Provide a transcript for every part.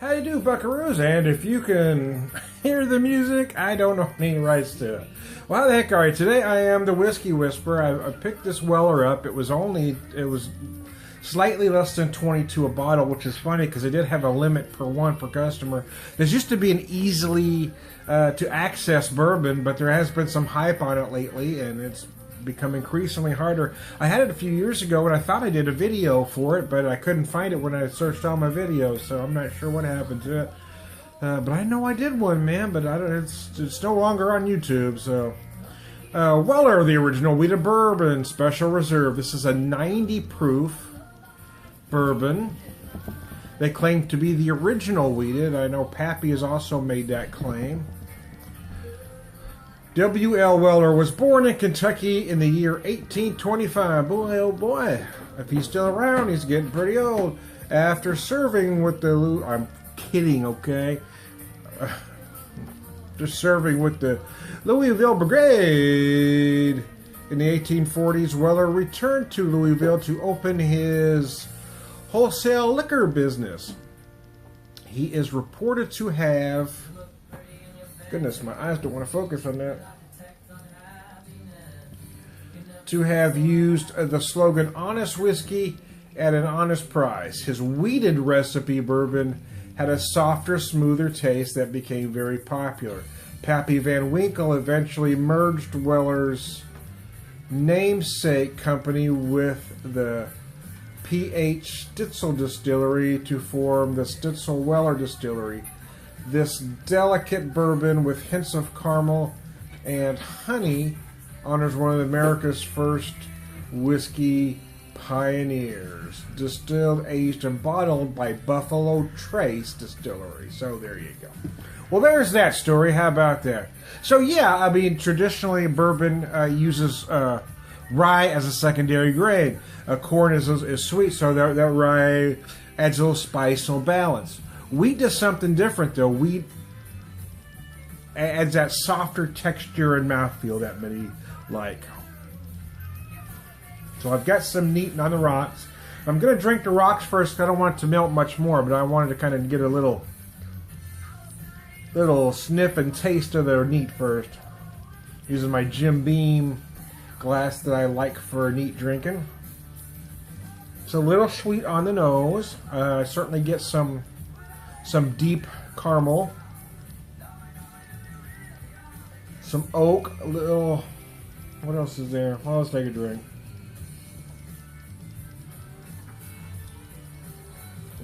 How you do, buckaroos? And if you can hear the music, I don't know any rights to it. Well, how the heck are you? Today I am the Whiskey Whisperer. I picked this Weller up. It was slightly less than 22 a bottle, which is funny because they did have a limit per one per customer. There's used to be an easily to access bourbon, but there has been some hype on it lately, and it's become increasingly harder. I had it a few years ago, and I thought I did a video for it, but I couldn't find it when I searched all my videos, so I'm not sure what happened to it. But I know I did one, man, but it's no longer on YouTube, so... Weller, the original wheated bourbon, special reserve. This is a 90 proof bourbon. They claim to be the original wheated. I know Pappy has also made that claim. W.L. Weller was born in Kentucky in the year 1825. Boy, oh boy. If he's still around, he's getting pretty old. After serving with the... I'm kidding, okay? Just serving with the Louisville Brigade. In the 1840s, Weller returned to Louisville to open his wholesale liquor business. He is reported to have... Goodness, my eyes don't want to focus on that. To have used the slogan, honest whiskey at an honest price. His wheated recipe bourbon had a softer, smoother taste that became very popular. Pappy Van Winkle eventually merged Weller's namesake company with the P.H. Stitzel Distillery to form the Stitzel Weller Distillery. This delicate bourbon with hints of caramel and honey honors one of America's first whiskey pioneers. Distilled, aged, and bottled by Buffalo Trace Distillery. So there you go. Well, there's that story. How about that? So yeah, I mean, traditionally bourbon uses rye as a secondary grain. Corn is sweet, so that rye adds a little spice, a little balance. Wheat does something different, though. Wheat adds that softer texture and mouthfeel that many like. So I've got some neat on the rocks. I'm going to drink the rocks first because I don't want it to melt much more, but I wanted to kind of get a little sniff and taste of the neat first. Using my Jim Beam glass that I like for neat drinking. It's a little sweet on the nose. I certainly get some deep caramel, some oak, a little, what else is there? Well, let's take a drink.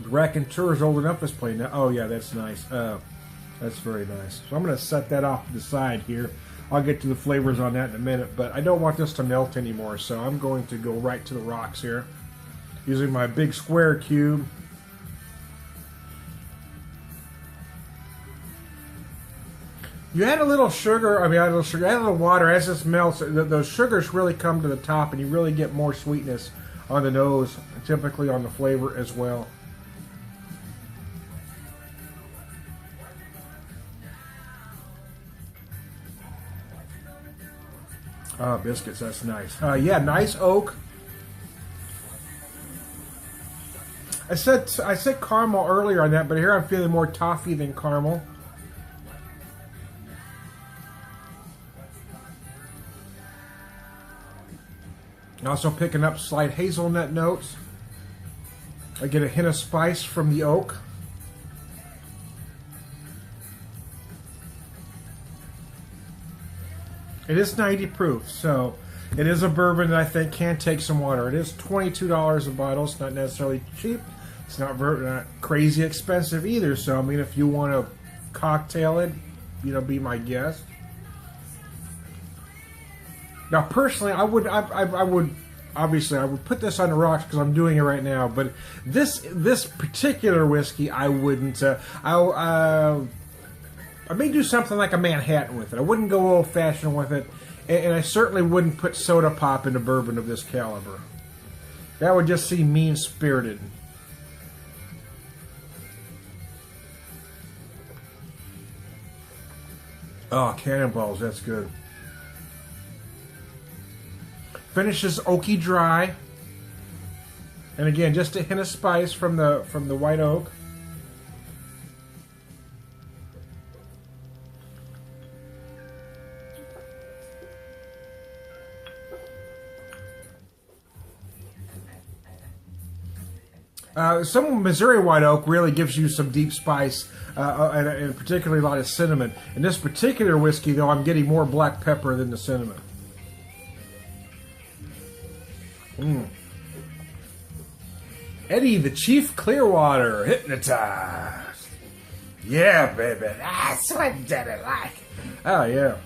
The raconteur is old enough to play now. Oh yeah, that's nice. That's very nice. So I'm going to set that off to the side here. I'll get to the flavors on that in a minute, but I don't want this to melt anymore, so I'm going to go right to the rocks here. Using my big square cube. You add a little sugar, add a little water. As this melts, those sugars really come to the top, and you really get more sweetness on the nose, and typically on the flavor as well. Ah, biscuits, that's nice. Yeah, nice oak. I said caramel earlier on that, but here I'm feeling more toffee than caramel. Also picking up slight hazelnut notes. I get a hint of spice from the oak. It is 90 proof, so it is a bourbon that I think can take some water. It is $22 a bottle. It's not necessarily cheap. It's not crazy expensive either. So I mean, if you want to cocktail it, be my guest. Now, personally, I would obviously put this on the rocks because I'm doing it right now. But this particular whiskey, I wouldn't. I may do something like a Manhattan with it. I wouldn't go old fashioned with it, and I certainly wouldn't put soda pop into bourbon of this caliber. That would just seem mean spirited. Oh, cannonballs! That's good. Finishes oaky dry, and again, just a hint of spice from the white oak. Some Missouri White Oak really gives you some deep spice, and particularly a lot of cinnamon. In this particular whiskey, though, I'm getting more black pepper than the cinnamon. Eddie the Chief Clearwater, hypnotized. Yeah, baby, that's what Daddy like. Oh, yeah.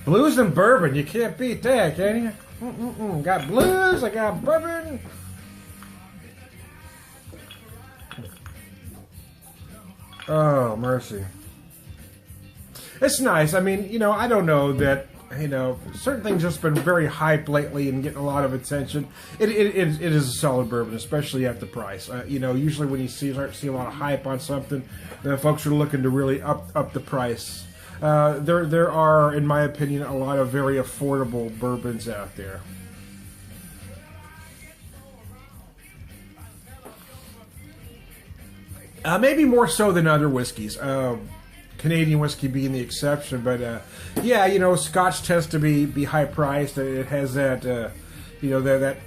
Blues and bourbon, you can't beat that, can you? Got blues, I got bourbon. Oh, mercy. It's nice. I mean, you know, I don't know that, you know, certain things just been very hyped lately and getting a lot of attention. It is a solid bourbon, especially at the price. You know, usually when you start to see a lot of hype on something, then folks are looking to really up the price. There are, in my opinion, a lot of very affordable bourbons out there. Maybe more so than other whiskeys. Canadian whiskey being the exception, but yeah, you know, Scotch tends to be high priced. It has that, you know, that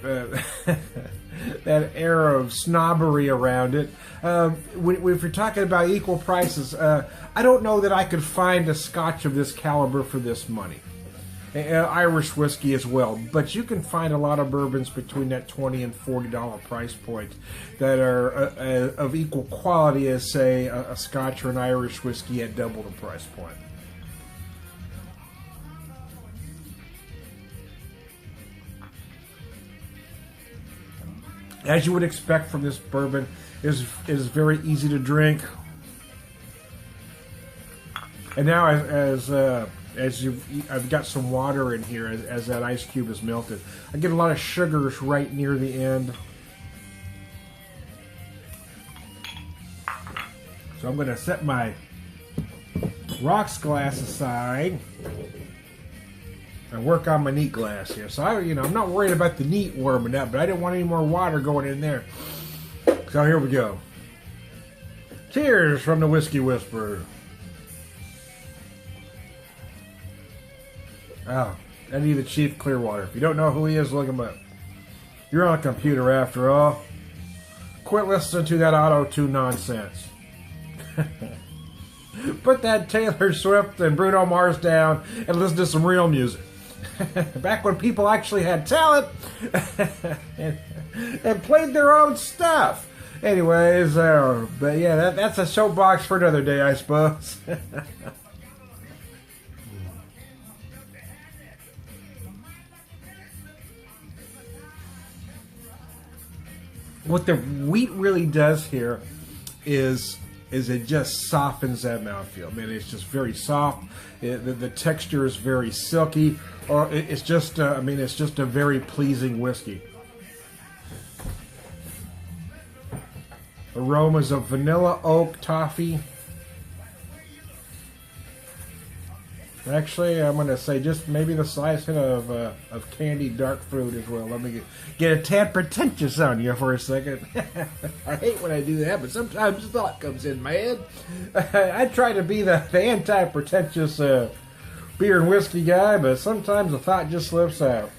that air of snobbery around it. If you're talking about equal prices, I don't know that I could find a Scotch of this caliber for this money. Irish whiskey as well, but you can find a lot of bourbons between that $20 and $40 price point that are of equal quality as, say, a Scotch or an Irish whiskey at double the price point. As you would expect from this bourbon, is very easy to drink. And now I've got some water in here as that ice cube is melted. I get a lot of sugars right near the end. So I'm going to set my rocks glass aside and work on my neat glass here. So I'm not worried about the neat warming up, but I didn't want any more water going in there. So here we go. Cheers from the Whiskey Whisperer. Oh, Eddie the Chief Clearwater. If you don't know who he is, look him up. You're on a computer after all. Quit listening to that auto-tune nonsense. Put that Taylor Swift and Bruno Mars down and listen to some real music. Back when people actually had talent and played their own stuff. Anyways, but yeah, that's a soapbox for another day, I suppose. What the wheat really does here is it just softens that mouthfeel. Man, it's just very soft. The texture is very silky. Or it's just, it's just a very pleasing whiskey. Aromas of vanilla, oak, toffee. Actually, I'm going to say just maybe the slice hit of candied dark fruit as well. Let me get a tad pretentious on you for a second. I hate when I do that, but sometimes the thought comes in my head. I try to be the anti-pretentious beer and whiskey guy, but sometimes the thought just slips out.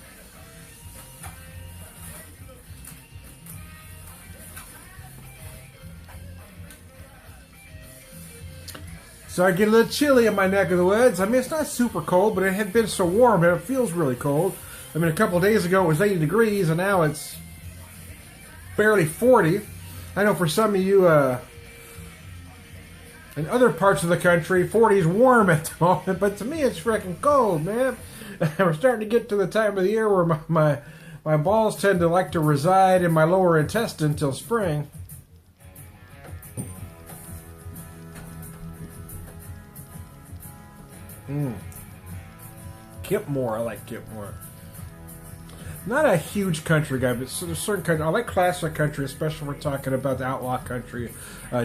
So I get a little chilly in my neck of the woods. I mean, it's not super cold, but it had been so warm and it feels really cold. I mean, a couple of days ago it was 80 degrees, and now it's barely 40. I know for some of you in other parts of the country, 40 is warm at the moment, but to me it's freaking cold, man. We're starting to get to the time of the year where my balls tend to like to reside in my lower intestine till spring. Kipmore, I like Kipmore. Not a huge country guy, but certain country. I like classic country, especially when we're talking about the outlaw country,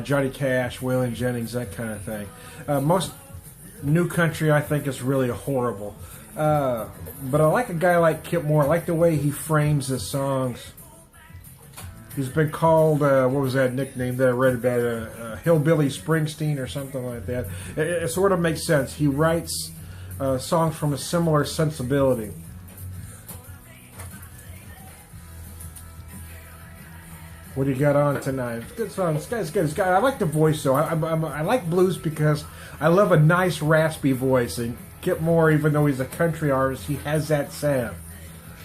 Johnny Cash, Waylon Jennings, that kind of thing. Most new country, I think, is really horrible. But I like a guy like Kipmore. I like the way he frames his songs. He's been called, what was that nickname that I read about, Hillbilly Springsteen or something like that. It sort of makes sense. He writes songs from a similar sensibility. What do you got on tonight? It's a good song. It's good. It's good. I like the voice, though. I like blues because I love a nice, raspy voice. And Kip Moore, even though he's a country artist, he has that sound.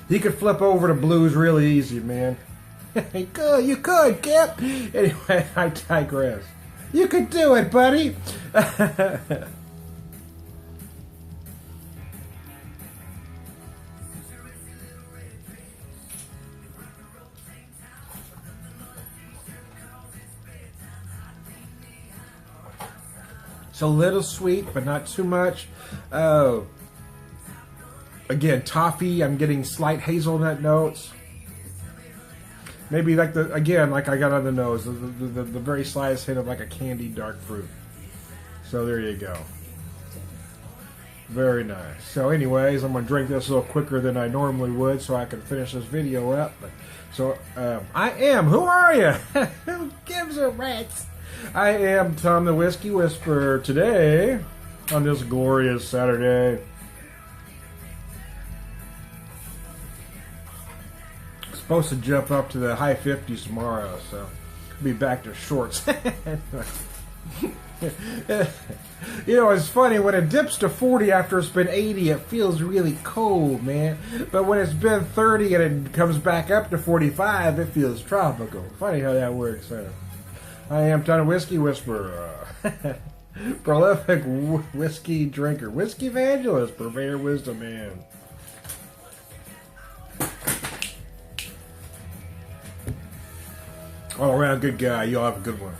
He could flip over to blues really easy, man. You could, Kip. Anyway, I digress. You could do it, buddy. It's a little sweet, but not too much. Again, toffee. I'm getting slight hazelnut notes. Maybe like like I got on the nose, the very slightest hint of like a candied dark fruit. So there you go. Very nice. So anyways, I'm going to drink this a little quicker than I normally would so I can finish this video up. So I am. Who are you? Who gives a rat's? I am Tom the Whiskey Whisperer. Today, on this glorious Saturday, supposed to jump up to the high 50s tomorrow, so I'll be back to shorts. You know, it's funny, when it dips to 40 after it's been 80, it feels really cold, man. But when it's been 30 and it comes back up to 45, it feels tropical. Funny how that works out. I am Tom the Whiskey Whisperer, prolific whiskey drinker, whiskey evangelist, purveyor of wisdom, man. All around good guy. Y'all have a good one.